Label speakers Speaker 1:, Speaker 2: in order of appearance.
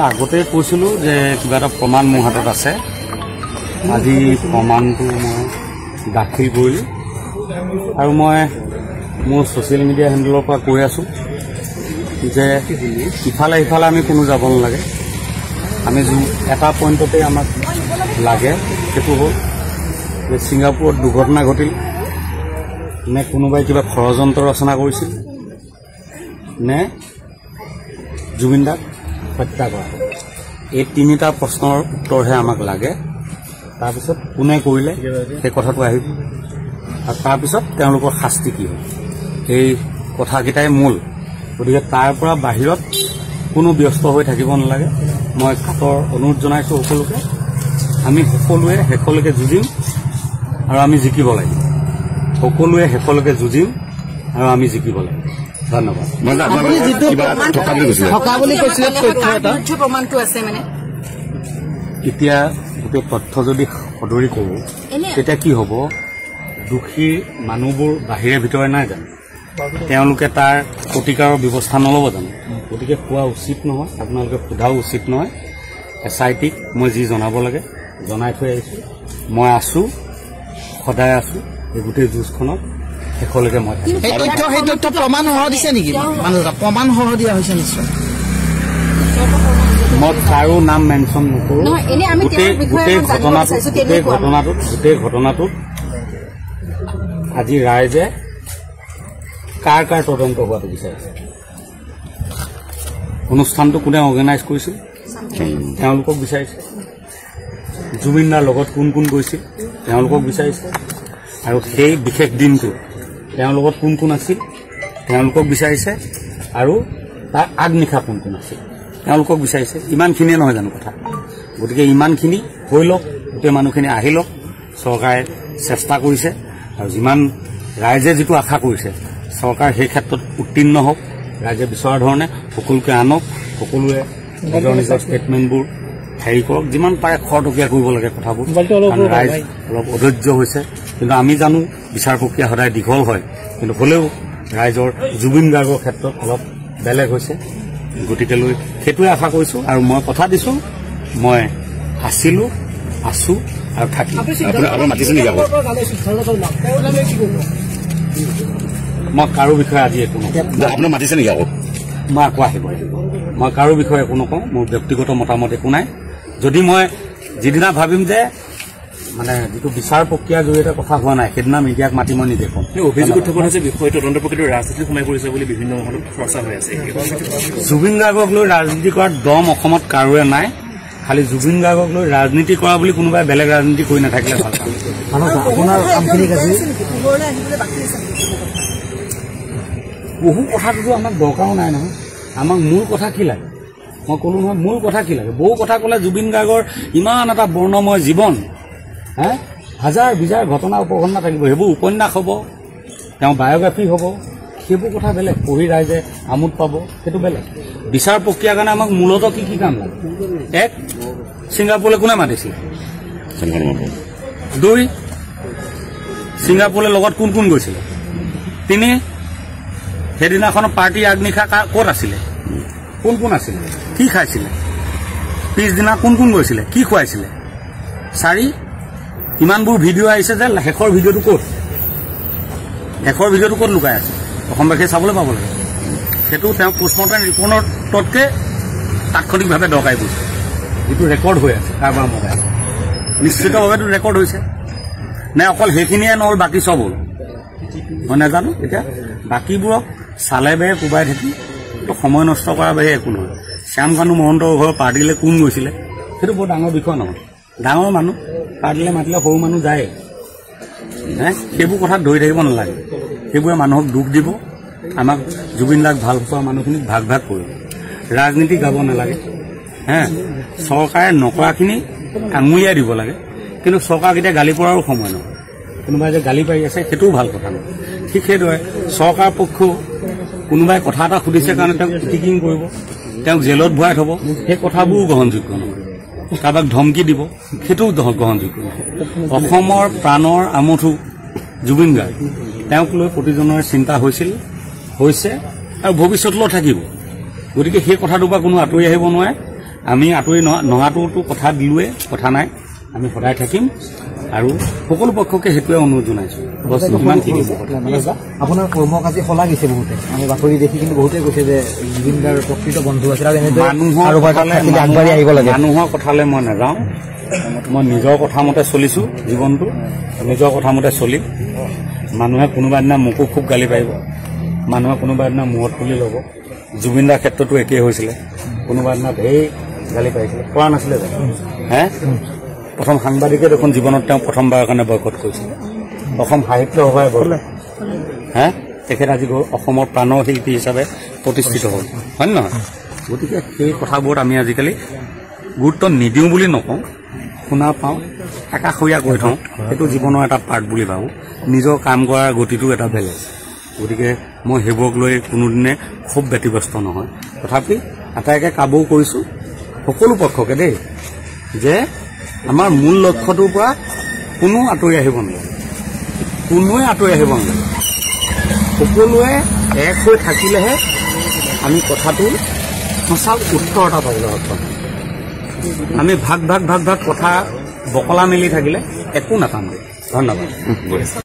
Speaker 1: আগতে কৈছিলো যে কিবা এটা প্ৰমাণ মোৰ হাতত আছে। আজি প্ৰমাণটো মই দাখিল কৰিলোঁ আৰু মই মোৰ ছ'চিয়েল মিডিয়া হেণ্ডেলৰ পৰা কৈ আছোঁ যে ইফালে সিফালে আমি কোনো যাব নালাগে। আমি এটা পইণ্টতে আমাক লাগে, সেইটো হ'ল যে ছিংগাপুৰত দুৰ্ঘটনা ঘটিল নে কোনোবাই কিবা ষড়যন্ত্ৰ ৰচনা কৰিছিল নে জুবিন দাক হত্যা কৰা। এই তিনিটা প্ৰশ্নৰ উত্তৰহে আমাক লাগে। তাৰপিছত কোনে কৰিলে সেই কথাটো আহিব আৰু তাৰপিছত তেওঁলোকৰ শাস্তি কি হ'ল, এই কথাকেইটাই মূল। গতিকে তাৰ পৰা বাহিৰত কোনো ব্যস্ত হৈ থাকিব নালাগে। মই কাটৰ অনুৰোধ জনাইছোঁ সকলোকে, আমি সকলোৱে শেষলৈকে যুঁজিম আৰু আমি জিকিব লাগিব। সকলোৱে শেষলৈকে যুঁজিম আৰু আমি জিকিব লাগিব। ধন্যবাদ। এতিয়া গোটেই তথ্য যদি সদৰি কৰোঁ তেতিয়া কি হ'ব, দোষী মানুহবোৰ বাহিৰে ভিতৰে নাই জানো, তেওঁলোকে তাৰ প্ৰতিকাৰৰ ব্যৱস্থা নল'ব জানো। গতিকে কোৱা উচিত নহয়, আপোনালোকে সোধাও উচিত নহয়। SITক মই যি জনাব লাগে জনাই থৈ আহিছোঁ। মই আছোঁ, সদায় আছোঁ এই গোটেই যুঁজখনত শেষলৈকে। মই
Speaker 2: প্ৰমাণ সহ দিছে নেকি? প্ৰমাণ সহ দিয়া হৈছে নিশ্চয়।
Speaker 1: মই কাৰো নাম মেনশ্যন নকৰোঁ। গোটেই ঘটনাটোত আজি ৰাইজে কাৰ কাৰ তদন্ত হোৱাটো বিচাৰিছে। অনুষ্ঠানটো কোনে অৰ্গেনাইজ কৰিছিল তেওঁলোকক বিচাৰিছে। জুবিন দাৰ লগত কোন কোন গৈছিল তেওঁলোকক বিচাৰিছে। আৰু সেই বিশেষ দিনটো তেওঁৰ লগত কোন কোন আছিল তেওঁলোকক বিচাৰিছে। আৰু তাৰ আগনিশা কোন কোন আছিল তেওঁলোকক বিচাৰিছে। ইমানখিনিয়ে নহয় জানো কথা। গতিকে ইমানখিনি হৈ লওক, গোটেই মানুহখিনি আহি লওক। চৰকাৰে চেষ্টা কৰিছে আৰু যিমান ৰাইজে যিটো আশা কৰিছে চৰকাৰ সেই ক্ষেত্ৰত উত্তীৰ্ণ হওক। ৰাইজে বিচৰা ধৰণে সকলোকে আনক, সকলোৱে নিজৰ নিজৰ ষ্টেটমেণ্টবোৰ হেৰি কৰক। যিমান পাৰে খৰতকীয়া কৰিব লাগে কথাবোৰ। ৰাইজ অলপ অধৈৰ্য হৈছে, কিন্তু আমি জানো বিচাৰ প্ৰক্ৰিয়া সদায় দীঘল হয়, কিন্তু হ'লেও ৰাইজৰ জুবিন গাৰ্গৰ ক্ষেত্ৰত অলপ বেলেগ হৈছে। গতিকেলৈ সেইটোৱে আশা কৰিছোঁ আৰু মই কথা দিছোঁ, মই আছিলোঁ, আছোঁ আৰু থাকিম। মই কাৰো বিষয়ে আজি একো নকওঁ।
Speaker 3: আপোনাক মাতিছে নেকি আকৌ?
Speaker 1: মই আকৌ আহিব লাগিব। মই কাৰো বিষয়ে একো নকওঁ। মোৰ ব্যক্তিগত মতামত একো নাই। যদি মই যিদিনা ভাবিম যে মানে যিটো বিচাৰ প্ৰক্ৰিয়াৰ জৰিয়তে কথা হোৱা নাই, সেইদিনা মিডিয়াক মাতি মই নিজে কম।
Speaker 3: অভিযোগ উত্থাপন হৈছে বিষয়টো তদন্ত প্ৰক্ৰিয়াটো ৰাজনীতিত সোমাই পৰিছে বুলি বিভিন্ন মহলত চৰ্চা হৈ আছে।
Speaker 1: জুবিন গাৰ্গক লৈ ৰাজনীতি কৰাৰ দম অসমত কাৰোৰে নাই। খালি জুবিন গাৰ্গক লৈ ৰাজনীতি কৰা বুলি কোনোবাই বেলেগ ৰাজনীতি কৰি নাথাকিলে ভাল পাম। আপোনাৰ কামখিনি বহু কথাটোতো আমাক দৰকাৰো নাই নহয়। আমাক মূল কথা কি লাগে, মই ক'লো নহয় মূল কথা কি লাগে। বহু কথা ক'লে জুবিন গাৰ্গৰ ইমান এটা বৰ্ণময় জীৱন, হাজাৰ বিজাৰ ঘটনা উপঘটনা থাকিব, সেইবোৰ উপন্যাস হ'ব, তেওঁ বায়'গ্ৰাফি হ'ব, সেইবোৰ কথা বেলেগ। পঢ়ি ৰাইজে আমোদ পাব, সেইটো বেলেগ। বিচাৰ প্ৰক্ৰিয়াৰ কাৰণে আমাক মূলতঃ কি কি কাম লাগে? এক, ছিংগাপুৰলৈ কোনে মাতিছিল? 2, ছিংগাপুৰলৈ লগত কোন কোন গৈছিলে? 3, সেইদিনাখন পাৰ্টীৰ আগনিশা ক'ত আছিলে, কোন কোন আছিলে, কি খাইছিলে, পিছদিনা কোন কোন গৈছিলে, কি খুৱাইছিলে? 4, ইমানবোৰ ভিডিঅ' আহিছে যে শেষৰ ভিডিঅ'টো ক'ত? শেষৰ ভিডিঅ'টো ক'ত লুকাই আছে? অসমবাসীয়ে চাবলৈ পাব লাগে। সেইটো তেওঁ পোষ্টমৰ্টেম ৰিপৰ্টতকৈ তাৎক্ষণিকভাৱে দৰকাৰী কৰিছে। যিটো ৰেকৰ্ড হৈ আছে কাৰোবাৰ মোবাইল, নিশ্চিতভাৱেতো ৰেকৰ্ড হৈছে নে অকল সেইখিনিয়ে নহ'ল, বাকী চব হ'ল মই নাজানো। এতিয়া বাকীবোৰক চালে বেয়ে কোবাই থাকি সময় নষ্ট কৰাৰ বাহিৰে একো নহয়। শ্যামকানু মহন্তৰ ঘৰৰ পাৰ্টিলৈ কোন গৈছিলে সেইটো বৰ ডাঙৰ বিষয় নহয়। ডাঙৰ মানুহ পাৰ্টিলৈ মাতিলে সৰু মানুহ যায়। সেইবোৰ কথাত ধৰি থাকিব নালাগে। সেইবোৰে মানুহক দুখ দিব। আমাক জুবিন দাক ভাল পোৱা মানুহখিনিক ভাগ ভাগ কৰিব। ৰাজনীতি গাব নালাগে। চৰকাৰে নকৰাখিনি আঙুলিয়াই দিব লাগে, কিন্তু চৰকাৰক এতিয়া গালি পৰাৰো সময় নহয়। কোনোবাই যে গালি পাৰি আছে সেইটোও ভাল কথা নহয়। ঠিক সেইদৰে চৰকাৰ পক্ষও কোনোবাই কথা এটা সুধিছে কাৰণে তেওঁক পিটিকিং কৰিব, তেওঁক জেলত ভৰাই থ'ব, সেই কথাবোৰো গ্ৰহণযোগ্য নহয়। কাৰোবাক ধমকি দিব সেইটোও গ্ৰহণযোগ্য নহয়। অসমৰ প্ৰাণৰ আমঠু জুবিন গাৰ্গ, তেওঁক লৈ প্ৰতিজনৰে চিন্তা হৈছিল, হৈছে আৰু ভৱিষ্যতলৈও থাকিব। গতিকে সেই কথাটোৰ পৰা কোনো আঁতৰি আহিব নোৱাৰে। আমি আঁতৰি নহাটোতো কথা দিলোৱে, কথা নাই, আমি সদায় থাকিম আৰু সকলো পক্ষকে সেইটোৱে অনুৰোধ জনাইছো।
Speaker 2: আপোনাৰ কৰ্মকাজী শলাগিছে বহুতে, আমি বাতৰি দেখি কিন্তু বহুতে কৈছে যে জুবিনদাৰ প্ৰকৃত বন্ধু আছিল আৰু
Speaker 1: মানুহৰ কথালৈ মই নাযাওঁ, মই নিজৰ কথা মতে চলিছো, জীৱনটো নিজৰ কথা মতে চলিম। মানুহে কোনোবা দিনা মোকো খুব গালি পাৰিব, মানুহে কোনোবা দিনা মূৰত তুলি ল'ব। জুবিনদাৰ ক্ষেত্ৰতো একেই হৈছিলে, কোনোবা দিনা ঢেৰ গালি পাৰিছিলে, কৰা নাছিলে জানো? প্ৰথম সাংবাদিকে দেখোন জীৱনত তেওঁ প্ৰথমবাৰৰ কাৰণে বয়কট কৰিছিলে, অসম সাহিত্য সভাই তেখেত আজি অসমৰ প্ৰাণৰ শিল্পী হিচাপে প্ৰতিষ্ঠিত হ'ল, হয় নে নহয়? গতিকে সেই কথাবোৰত আমি আজিকালি গুৰুত্ব নিদিওঁ বুলি নকওঁ, শুনা পাওঁ, একাষৰীয়া কৈ থওঁ, সেইটো জীৱনৰ এটা পাৰ্ট বুলি ভাবোঁ। নিজৰ কাম কৰাৰ গতিটো এটা বেলেগ, গতিকে মই সেইবোৰক লৈ কোনোদিনে খুব ব্যতিব্যস্ত নহয়। তথাপি আটাইকে কাবৌ কৰিছোঁ সকলো পক্ষকে দেই, যে আমাৰ মূল লক্ষ্যটোৰ পৰা কোনো আঁতৰি আহিব নালাগে, কোনোৱে আঁতৰি আহিব নালাগে। সকলোৱে এক হৈ থাকিলেহে আমি কথাটো সঁচা উত্তৰ এটা পাবলৈ সক্ষম। আমি ভাগ ভাগ কথা বকলা মেলি থাকিলে একো নাপাম। ধন্যবাদ।